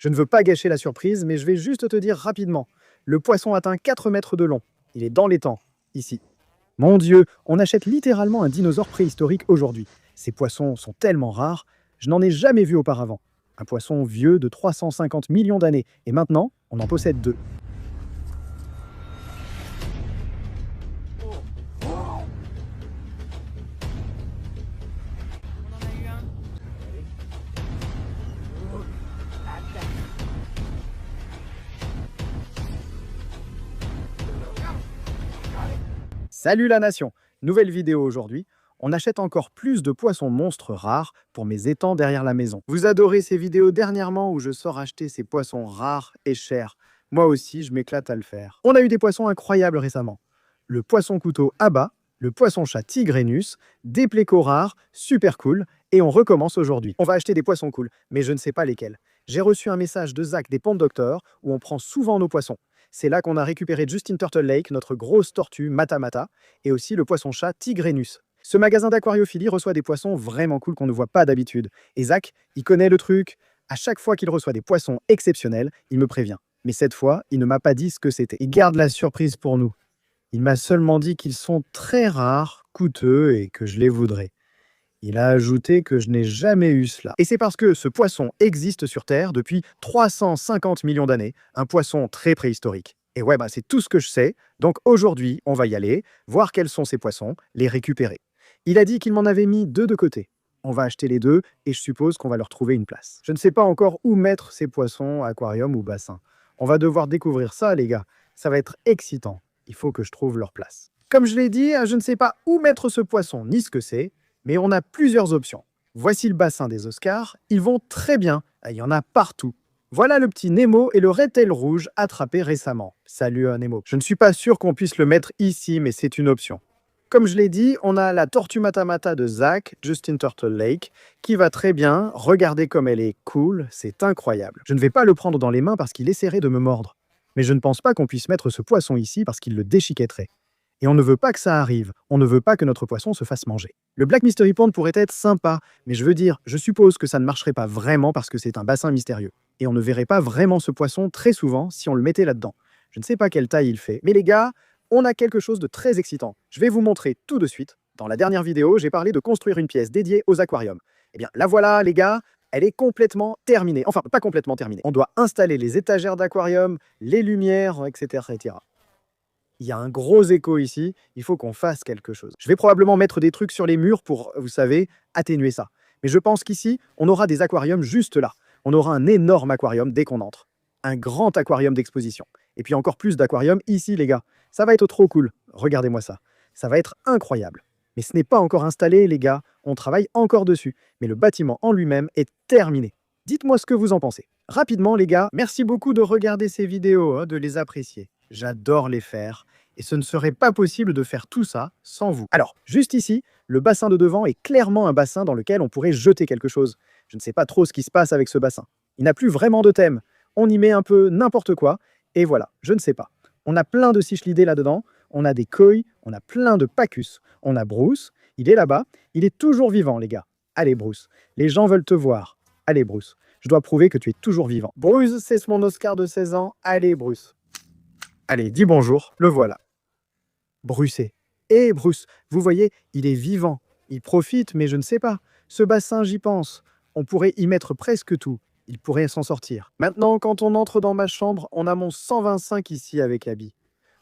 Je ne veux pas gâcher la surprise, mais je vais juste te dire rapidement. Le poisson atteint 4 mètres de long. Il est dans les temps, ici. Mon Dieu, on achète littéralement un dinosaure préhistorique aujourd'hui. Ces poissons sont tellement rares, je n'en ai jamais vu auparavant. Un poisson vieux de 350 millions d'années, et maintenant, on en possède deux. Salut la nation! Nouvelle vidéo aujourd'hui. On achète encore plus de poissons monstres rares pour mes étangs derrière la maison. Vous adorez ces vidéos dernièrement où je sors acheter ces poissons rares et chers. Moi aussi, je m'éclate à le faire. On a eu des poissons incroyables récemment. Le poisson couteau Abba, le poisson chat Tigrenus, des plécos rares, super cool, et on recommence aujourd'hui. On va acheter des poissons cool, mais je ne sais pas lesquels. J'ai reçu un message de Zach des Pond Doctors où on prend souvent nos poissons. C'est là qu'on a récupéré Justin Turtle Lake, notre grosse tortue Mata Mata, et aussi le poisson-chat Tigrenus. Ce magasin d'aquariophilie reçoit des poissons vraiment cool qu'on ne voit pas d'habitude. Et Zach, il connaît le truc. À chaque fois qu'il reçoit des poissons exceptionnels, il me prévient. Mais cette fois, il ne m'a pas dit ce que c'était. Il garde la surprise pour nous. Il m'a seulement dit qu'ils sont très rares, coûteux et que je les voudrais. Il a ajouté que je n'ai jamais eu cela. Et c'est parce que ce poisson existe sur Terre depuis 350 millions d'années, un poisson très préhistorique. Et ouais, c'est tout ce que je sais, donc aujourd'hui, on va y aller, voir quels sont ces poissons, les récupérer. Il a dit qu'il m'en avait mis deux de côté. On va acheter les deux, et je suppose qu'on va leur trouver une place. Je ne sais pas encore où mettre ces poissons, aquarium ou bassin. On va devoir découvrir ça, les gars. Ça va être excitant. Il faut que je trouve leur place. Comme je l'ai dit, je ne sais pas où mettre ce poisson, ni ce que c'est, mais on a plusieurs options. Voici le bassin des Oscars, ils vont très bien, il y en a partout. Voilà le petit Nemo et le red-tail rouge attrapés récemment. Salut Nemo. Je ne suis pas sûr qu'on puisse le mettre ici, mais c'est une option. Comme je l'ai dit, on a la tortue Mata Mata de Zach, Justin Turtle Lake, qui va très bien. Regardez comme elle est cool, c'est incroyable. Je ne vais pas le prendre dans les mains parce qu'il essaierait de me mordre. Mais je ne pense pas qu'on puisse mettre ce poisson ici parce qu'il le déchiquetterait. Et on ne veut pas que ça arrive, on ne veut pas que notre poisson se fasse manger. Le Black Mystery Pond pourrait être sympa, mais je suppose que ça ne marcherait pas vraiment parce que c'est un bassin mystérieux. Et on ne verrait pas vraiment ce poisson très souvent si on le mettait là-dedans. Je ne sais pas quelle taille il fait, mais les gars, on a quelque chose de très excitant. Je vais vous montrer tout de suite. Dans la dernière vidéo, j'ai parlé de construire une pièce dédiée aux aquariums. Eh bien, la voilà, les gars, elle est complètement terminée. Enfin, pas complètement terminée. On doit installer les étagères d'aquarium, les lumières, etc., etc. Il y a un gros écho ici, il faut qu'on fasse quelque chose. Je vais probablement mettre des trucs sur les murs pour, vous savez, atténuer ça. Mais je pense qu'ici, on aura des aquariums juste là. On aura un énorme aquarium dès qu'on entre. Un grand aquarium d'exposition. Et puis encore plus d'aquariums ici, les gars. Ça va être trop cool. Regardez-moi ça. Ça va être incroyable. Mais ce n'est pas encore installé, les gars. On travaille encore dessus. Mais le bâtiment en lui-même est terminé. Dites-moi ce que vous en pensez. Rapidement, les gars, merci beaucoup de regarder ces vidéos, de les apprécier. J'adore les faire. Et ce ne serait pas possible de faire tout ça sans vous. Alors, juste ici, le bassin de devant est clairement un bassin dans lequel on pourrait jeter quelque chose. Je ne sais pas trop ce qui se passe avec ce bassin. Il n'a plus vraiment de thème. On y met un peu n'importe quoi, et voilà, je ne sais pas. On a plein de cichlidés là-dedans, on a des koi, on a plein de pacus, on a Bruce, il est là-bas, il est toujours vivant, les gars. Allez, Bruce, les gens veulent te voir. Allez, Bruce, je dois prouver que tu es toujours vivant. Bruce, c'est mon Oscar de 16 ans. Allez, Bruce. Allez, dis bonjour, le voilà. Brucé. Eh Bruce, vous voyez, il est vivant. Il profite, mais je ne sais pas. Ce bassin, j'y pense. On pourrait y mettre presque tout. Il pourrait s'en sortir. Maintenant, quand on entre dans ma chambre, on a mon 125 ici avec Abby.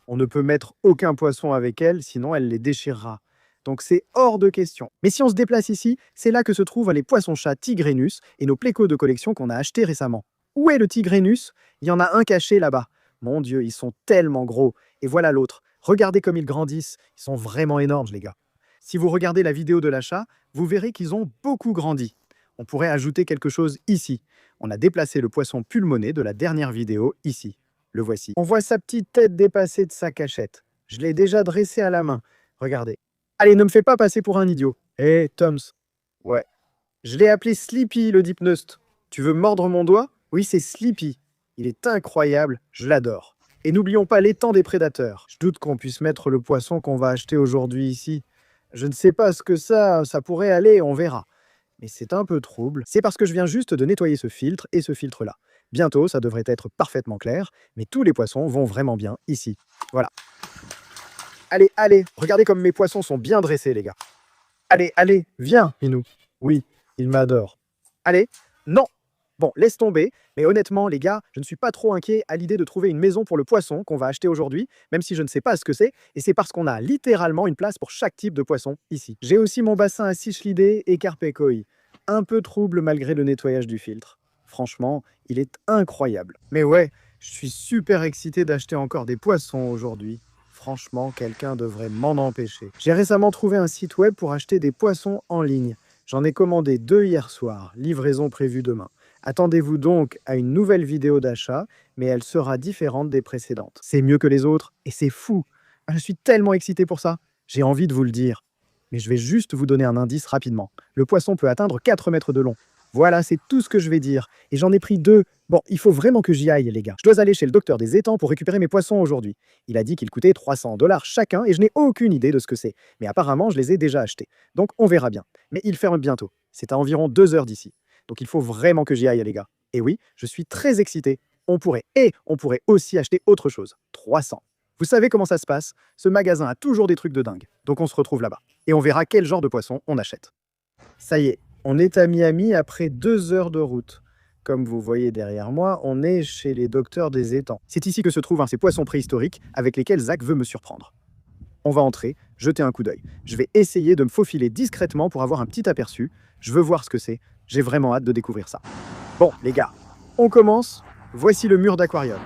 On ne peut mettre aucun poisson avec elle, sinon elle les déchirera. Donc c'est hors de question. Mais si on se déplace ici, c'est là que se trouvent les poissons-chats Tigrenus et nos plécos de collection qu'on a achetés récemment. Où est le Tigrenus? Il y en a un caché là-bas. Mon Dieu, ils sont tellement gros. Et voilà l'autre. Regardez comme ils grandissent. Ils sont vraiment énormes, les gars. Si vous regardez la vidéo de l'achat, vous verrez qu'ils ont beaucoup grandi. On pourrait ajouter quelque chose ici. On a déplacé le poisson pulmoné de la dernière vidéo ici. Le voici. On voit sa petite tête dépassée de sa cachette. Je l'ai déjà dressé à la main. Regardez. Allez, ne me fais pas passer pour un idiot. Hé, Toms. Ouais. Je l'ai appelé Sleepy, le Dipneust. Tu veux mordre mon doigt? Oui, c'est Sleepy. Il est incroyable, je l'adore. Et n'oublions pas l'étang des prédateurs. Je doute qu'on puisse mettre le poisson qu'on va acheter aujourd'hui ici. Je ne sais pas ce que ça pourrait aller, on verra. Mais c'est un peu trouble. C'est parce que je viens juste de nettoyer ce filtre et ce filtre-là. Bientôt, ça devrait être parfaitement clair, mais tous les poissons vont vraiment bien ici. Voilà. Allez, allez, regardez comme mes poissons sont bien dressés, les gars. Allez, allez, viens, Minou. Oui, il m'adore. Allez, non. Bon, laisse tomber, mais honnêtement, les gars, je ne suis pas trop inquiet à l'idée de trouver une maison pour le poisson qu'on va acheter aujourd'hui, même si je ne sais pas ce que c'est, et c'est parce qu'on a littéralement une place pour chaque type de poisson ici. J'ai aussi mon bassin à Cichlidés et Carpe koi. Un peu trouble malgré le nettoyage du filtre. Franchement, il est incroyable. Mais ouais, je suis super excité d'acheter encore des poissons aujourd'hui. Franchement, quelqu'un devrait m'en empêcher. J'ai récemment trouvé un site web pour acheter des poissons en ligne. J'en ai commandé 2 hier soir, livraison prévue demain. Attendez-vous donc à une nouvelle vidéo d'achat, mais elle sera différente des précédentes. C'est mieux que les autres, et c'est fou. Je suis tellement excité pour ça. J'ai envie de vous le dire. Mais je vais juste vous donner un indice rapidement. Le poisson peut atteindre 4 mètres de long. Voilà, c'est tout ce que je vais dire. Et j'en ai pris 2. Bon, il faut vraiment que j'y aille, les gars. Je dois aller chez le docteur des étangs pour récupérer mes poissons aujourd'hui. Il a dit qu'ils coûtaient 300 $ chacun et je n'ai aucune idée de ce que c'est. Mais apparemment, je les ai déjà achetés. Donc, on verra bien. Mais il ferme bientôt. C'est à environ 2 heures d'ici. Donc, il faut vraiment que j'y aille, les gars. Et oui, je suis très excité. On pourrait aussi acheter autre chose. 300. Vous savez comment ça se passe? Ce magasin a toujours des trucs de dingue. Donc, on se retrouve là-bas. Et on verra quel genre de poisson on achète. Ça y est, on est à Miami après 2 heures de route. Comme vous voyez derrière moi, on est chez les docteurs des étangs. C'est ici que se trouvent ces poissons préhistoriques avec lesquels Zach veut me surprendre. On va entrer, jeter un coup d'œil. Je vais essayer de me faufiler discrètement pour avoir un petit aperçu. Je veux voir ce que c'est. J'ai vraiment hâte de découvrir ça. Bon, les gars, on commence. Voici le mur d'aquarium.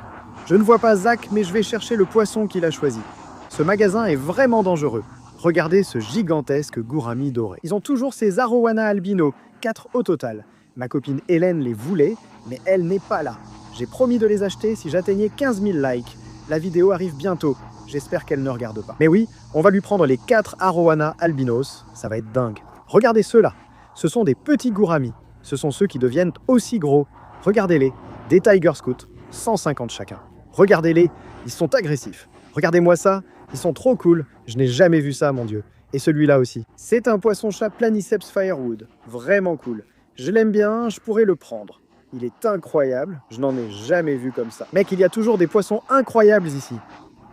Je ne vois pas Zach, mais je vais chercher le poisson qu'il a choisi. Ce magasin est vraiment dangereux. Regardez ce gigantesque gourami doré. Ils ont toujours ces arowana albino, 4 au total. Ma copine Hélène les voulait, mais elle n'est pas là. J'ai promis de les acheter si j'atteignais 15 000 likes. La vidéo arrive bientôt. J'espère qu'elle ne regarde pas. Mais oui, on va lui prendre les 4 arowana albinos. Ça va être dingue. Regardez ceux-là. Ce sont des petits gouramis. Ce sont ceux qui deviennent aussi gros. Regardez-les. Des Tiger Scout, 150 chacun. Regardez-les, ils sont agressifs. Regardez-moi ça, ils sont trop cool. Je n'ai jamais vu ça, mon Dieu. Et celui-là aussi. C'est un poisson-chat Planiceps firewood. Vraiment cool. Je l'aime bien, je pourrais le prendre. Il est incroyable, je n'en ai jamais vu comme ça. Mec, il y a toujours des poissons incroyables ici.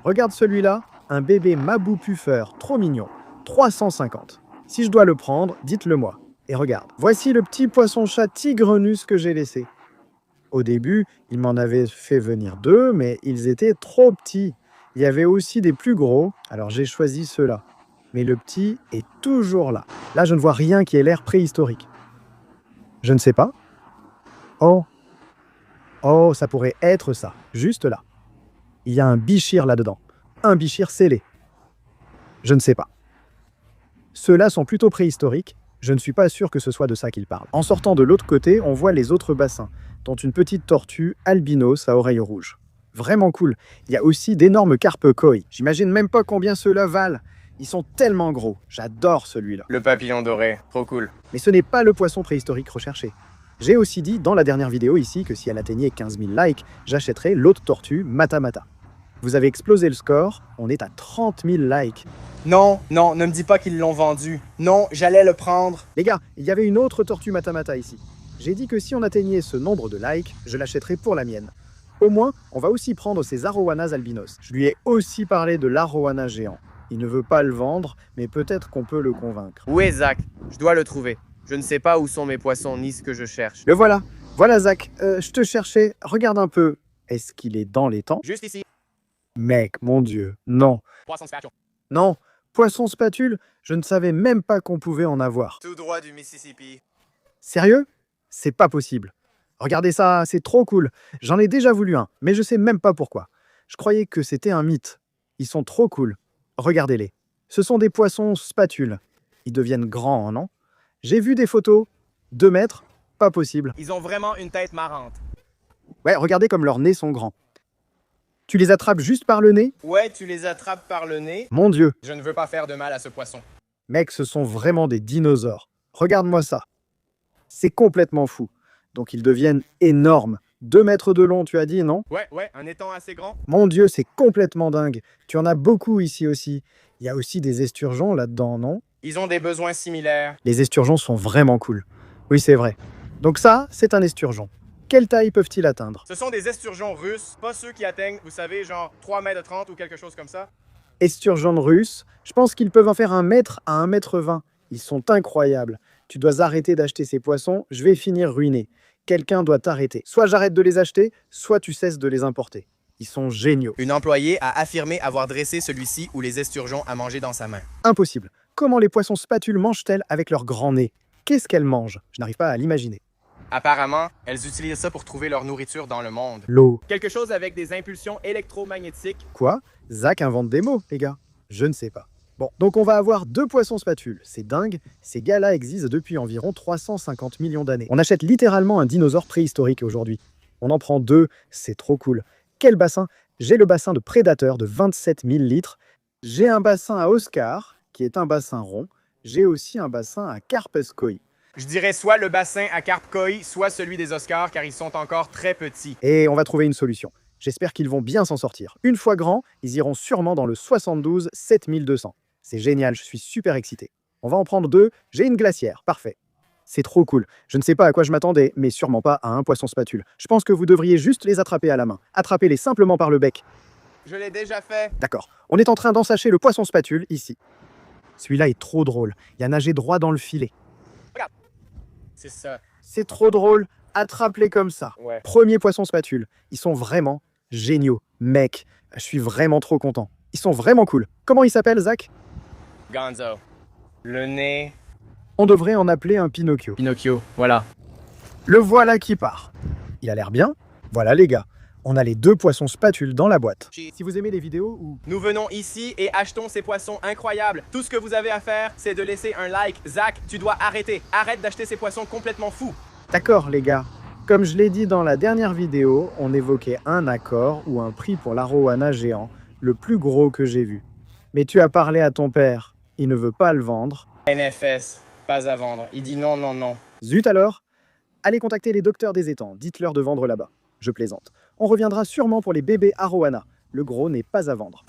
Regarde celui-là, un bébé Mabou Puffer, trop mignon. 350. Si je dois le prendre, dites-le moi. Et regarde, voici le petit poisson-chat tigrenus que j'ai laissé. Au début, il m'en avait fait venir 2, mais ils étaient trop petits. Il y avait aussi des plus gros, alors j'ai choisi ceux-là. Mais le petit est toujours là. Là, je ne vois rien qui ait l'air préhistorique. Je ne sais pas. Oh, ça pourrait être ça, juste là. Il y a un bichir là-dedans. Un bichir scellé. Je ne sais pas. Ceux-là sont plutôt préhistoriques. Je ne suis pas sûr que ce soit de ça qu'ils parlent. En sortant de l'autre côté, on voit les autres bassins, dont une petite tortue albinos à oreilles rouges. Vraiment cool. Il y a aussi d'énormes carpe koi. J'imagine même pas combien ceux-là valent. Ils sont tellement gros. J'adore celui-là. Le papillon doré, trop cool. Mais ce n'est pas le poisson préhistorique recherché. J'ai aussi dit dans la dernière vidéo ici que si elle atteignait 15 000 likes, j'achèterais l'autre tortue Mata Mata. Vous avez explosé le score, on est à 30 000 likes. Non, ne me dis pas qu'ils l'ont vendu. Non, j'allais le prendre. Les gars, il y avait une autre tortue Mata Mata ici. J'ai dit que si on atteignait ce nombre de likes, je l'achèterais pour la mienne. Au moins, on va aussi prendre ces arowanas albinos. Je lui ai aussi parlé de l'arowana géant. Il ne veut pas le vendre, mais peut-être qu'on peut le convaincre. Où est Zach? Je dois le trouver. Je ne sais pas où sont mes poissons ni ce que je cherche. Le voilà. Voilà Zach, je te cherchais. Regarde un peu. Est-ce qu'il est dans les temps? Juste ici. Mec, mon Dieu, non. Poisson spatule. Non, poisson spatule, je ne savais même pas qu'on pouvait en avoir. Tout droit du Mississippi. Sérieux? C'est pas possible. Regardez ça, c'est trop cool. J'en ai déjà voulu un, mais je sais même pas pourquoi. Je croyais que c'était un mythe. Ils sont trop cool. Regardez-les. Ce sont des poissons spatules. Ils deviennent grands, non? J'ai vu des photos. 2 mètres, pas possible. Ils ont vraiment une tête marrante. Ouais, regardez comme leurs nez sont grands. Tu les attrapes juste par le nez? Ouais, tu les attrapes par le nez. Mon Dieu. Je ne veux pas faire de mal à ce poisson. Mec, ce sont vraiment des dinosaures. Regarde-moi ça. C'est complètement fou. Donc ils deviennent énormes. 2 mètres de long, tu as dit, non? Ouais, un étang assez grand. Mon Dieu, c'est complètement dingue. Tu en as beaucoup ici aussi. Il y a aussi des esturgeons là-dedans, non? Ils ont des besoins similaires. Les esturgeons sont vraiment cool. Oui, c'est vrai. Donc ça, c'est un esturgeon. Quelle taille peuvent-ils atteindre? Ce sont des esturgeons russes, pas ceux qui atteignent, vous savez, genre 3,30 m ou quelque chose comme ça. Esturgeons russes, je pense qu'ils peuvent en faire 1 m à 1,20 m. Ils sont incroyables. Tu dois arrêter d'acheter ces poissons, je vais finir ruiné. Quelqu'un doit t'arrêter. Soit j'arrête de les acheter, soit tu cesses de les importer. Ils sont géniaux. Une employée a affirmé avoir dressé celui-ci ou les esturgeons à manger dans sa main. Impossible. Comment les poissons spatules mangent-elles avec leur grand nez? Qu'est-ce qu'elles mangent? Je n'arrive pas à l'imaginer. Apparemment, elles utilisent ça pour trouver leur nourriture dans le monde. L'eau. Quelque chose avec des impulsions électromagnétiques. Quoi? Zach invente des mots, les gars. Je ne sais pas. Bon, donc on va avoir 2 poissons spatules. C'est dingue, ces gars-là existent depuis environ 350 millions d'années. On achète littéralement un dinosaure préhistorique aujourd'hui. On en prend 2, c'est trop cool. Quel bassin? J'ai le bassin de Prédateur de 27 000 litres. J'ai un bassin à Oscar, qui est un bassin rond. J'ai aussi un bassin à Carpus koi. Je dirais soit le bassin à carpe koi, soit celui des Oscars, car ils sont encore très petits. Et on va trouver une solution. J'espère qu'ils vont bien s'en sortir. Une fois grands, ils iront sûrement dans le 72 7200. C'est génial, je suis super excité. On va en prendre 2, j'ai une glacière, parfait. C'est trop cool. Je ne sais pas à quoi je m'attendais, mais sûrement pas à un poisson spatule. Je pense que vous devriez juste les attraper à la main. Attrapez-les simplement par le bec. Je l'ai déjà fait. D'accord. On est en train d'ensacher le poisson spatule, ici. Celui-là est trop drôle. Il a nagé droit dans le filet. Regarde. C'est ça. C'est trop drôle. Attrape-les comme ça. Ouais. Premier poisson spatule. Ils sont vraiment géniaux. Mec, je suis vraiment trop content. Ils sont vraiment cool. Comment ils s'appellent, Zach? Gonzo. Le nez. On devrait en appeler un Pinocchio. Pinocchio, voilà. Le voilà qui part. Il a l'air bien. Voilà les gars. On a les 2 poissons spatules dans la boîte. Si vous aimez les vidéos ou... Nous venons ici et achetons ces poissons incroyables. Tout ce que vous avez à faire, c'est de laisser un like. Zach, tu dois arrêter. Arrête d'acheter ces poissons complètement fous. D'accord les gars. Comme je l'ai dit dans la dernière vidéo, on évoquait un accord ou un prix pour l'arowana géant, le plus gros que j'ai vu. Mais tu as parlé à ton père. Il ne veut pas le vendre. NFS, pas à vendre. Il dit non, non, non. Zut alors! Allez contacter les docteurs des étangs, dites-leur de vendre là-bas. Je plaisante. On reviendra sûrement pour les bébés arowana. Le gros n'est pas à vendre.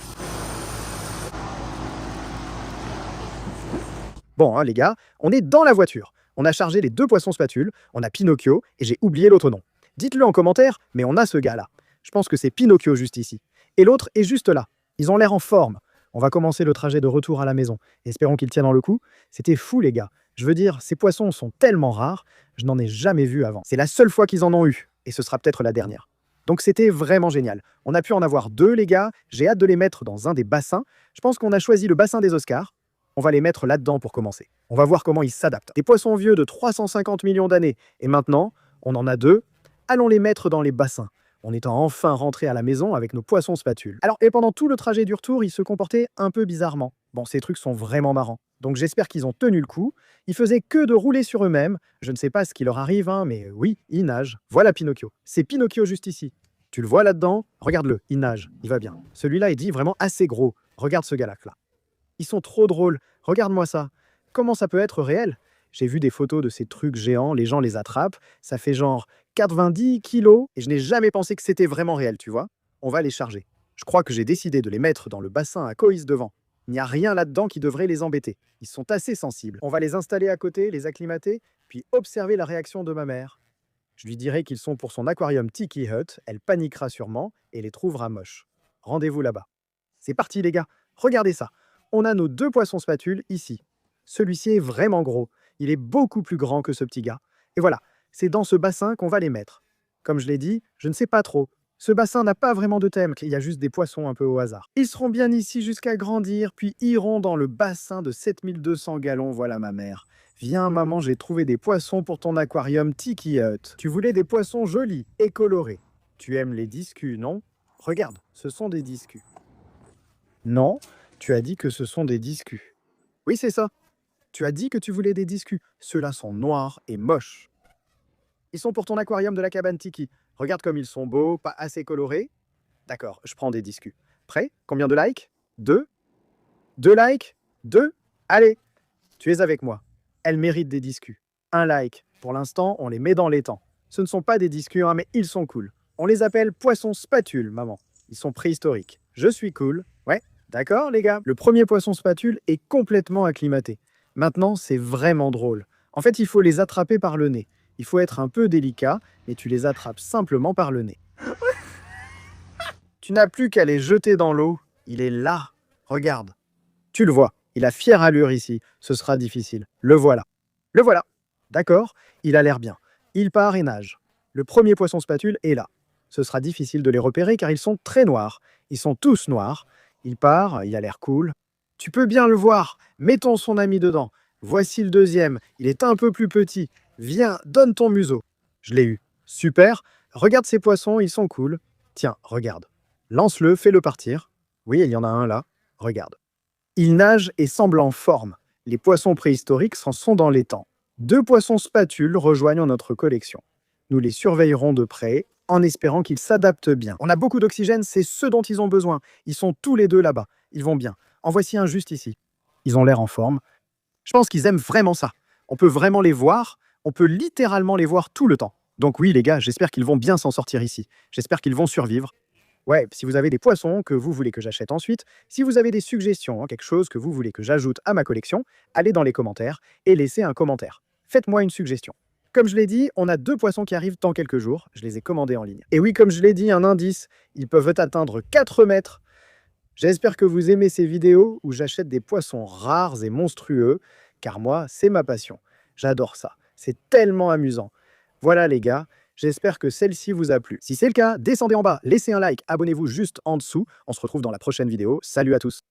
Bon, hein, les gars, on est dans la voiture. On a chargé les 2 poissons spatules, on a Pinocchio, et j'ai oublié l'autre nom. Dites-le en commentaire, mais on a ce gars-là. Je pense que c'est Pinocchio juste ici. Et l'autre est juste là. Ils ont l'air en forme. On va commencer le trajet de retour à la maison. Espérons qu'ils tiennent dans le coup. C'était fou, les gars. Je veux dire, ces poissons sont tellement rares, je n'en ai jamais vu avant. C'est la seule fois qu'ils en ont eu, et ce sera peut-être la dernière. Donc c'était vraiment génial. On a pu en avoir 2, les gars. J'ai hâte de les mettre dans un des bassins. Je pense qu'on a choisi le bassin des Oscars. On va les mettre là-dedans pour commencer. On va voir comment ils s'adaptent. Des poissons vieux de 350 millions d'années. Et maintenant, on en a 2. Allons les mettre dans les bassins. On est enfin rentré à la maison avec nos poissons spatules. Alors, et pendant tout le trajet du retour, ils se comportaient un peu bizarrement. Bon, ces trucs sont vraiment marrants. Donc j'espère qu'ils ont tenu le coup. Ils faisaient que de rouler sur eux-mêmes. Je ne sais pas ce qui leur arrive, hein, mais oui, ils nagent. Voilà Pinocchio. C'est Pinocchio juste ici. Tu le vois là-dedans? Regarde-le, il nage, il va bien. Celui-là est dit vraiment assez gros. Regarde ce gars-là. Ils sont trop drôles. Regarde-moi ça. Comment ça peut être réel? J'ai vu des photos de ces trucs géants, les gens les attrapent. Ça fait genre 90 kilos et je n'ai jamais pensé que c'était vraiment réel, tu vois. On va les charger. Je crois que j'ai décidé de les mettre dans le bassin à Koïs devant. Il n'y a rien là-dedans qui devrait les embêter. Ils sont assez sensibles. On va les installer à côté, les acclimater, puis observer la réaction de ma mère. Je lui dirai qu'ils sont pour son aquarium Tiki Hut. Elle paniquera sûrement et les trouvera moches. Rendez-vous là-bas. C'est parti les gars. Regardez ça. On a nos 2 poissons spatules ici. Celui-ci est vraiment gros. Il est beaucoup plus grand que ce petit gars. Et voilà, c'est dans ce bassin qu'on va les mettre. Comme je l'ai dit, je ne sais pas trop. Ce bassin n'a pas vraiment de thème, il y a juste des poissons un peu au hasard. Ils seront bien ici jusqu'à grandir, puis iront dans le bassin de 7200 gallons, voilà ma mère. Viens maman, j'ai trouvé des poissons pour ton aquarium Tiki Hut. Tu voulais des poissons jolis et colorés. Tu aimes les discus, non? Regarde, ce sont des discus. Non, tu as dit que ce sont des discus. Oui, c'est ça. Tu as dit que tu voulais des discus. Ceux-là sont noirs et moches. Ils sont pour ton aquarium de la cabane Tiki. Regarde comme ils sont beaux, pas assez colorés. D'accord, je prends des discus. Prêt? Combien de likes? 2? 2 likes? 2? Allez, tu es avec moi. Elles méritent des discus. 1 like. Pour l'instant, on les met dans l'étang. Ce ne sont pas des discus, hein, mais ils sont cool. On les appelle poissons spatules, maman. Ils sont préhistoriques. Je suis cool. Ouais, d'accord les gars. Le premier poisson spatule est complètement acclimaté. Maintenant, c'est vraiment drôle. En fait, il faut les attraper par le nez. Il faut être un peu délicat, mais tu les attrapes simplement par le nez. Tu n'as plus qu'à les jeter dans l'eau. Il est là. Regarde. Tu le vois. Il a fière allure ici. Ce sera difficile. Le voilà. Le voilà. D'accord, il a l'air bien. Il part et nage. Le premier poisson spatule est là. Ce sera difficile de les repérer car ils sont très noirs. Ils sont tous noirs. Il part, il a l'air cool. Tu peux bien le voir. Mettons son ami dedans. Voici le deuxième. Il est un peu plus petit. Viens, donne ton museau. Je l'ai eu. Super. Regarde ces poissons, ils sont cool. Tiens, regarde. Lance-le, fais-le partir. Oui, il y en a un là. Regarde. Il nage et semble en forme. Les poissons préhistoriques s'en sont dans l'étang. 2 poissons spatules rejoignent notre collection. Nous les surveillerons de près, en espérant qu'ils s'adaptent bien. On a beaucoup d'oxygène, c'est ce dont ils ont besoin. Ils sont tous les deux là-bas. Ils vont bien. En voici un juste ici. Ils ont l'air en forme. Je pense qu'ils aiment vraiment ça. On peut vraiment les voir. On peut littéralement les voir tout le temps. Donc oui, les gars, j'espère qu'ils vont bien s'en sortir ici. J'espère qu'ils vont survivre. Ouais, si vous avez des poissons que vous voulez que j'achète ensuite, si vous avez des suggestions, quelque chose que vous voulez que j'ajoute à ma collection, allez dans les commentaires et laissez un commentaire. Faites-moi une suggestion. Comme je l'ai dit, on a 2 poissons qui arrivent dans quelques jours. Je les ai commandés en ligne. Et oui, comme je l'ai dit, un indice, ils peuvent atteindre 4 mètres. J'espère que vous aimez ces vidéos où j'achète des poissons rares et monstrueux, car moi, c'est ma passion. J'adore ça. C'est tellement amusant. Voilà les gars, j'espère que celle-ci vous a plu. Si c'est le cas, descendez en bas, laissez un like, abonnez-vous juste en dessous. On se retrouve dans la prochaine vidéo. Salut à tous!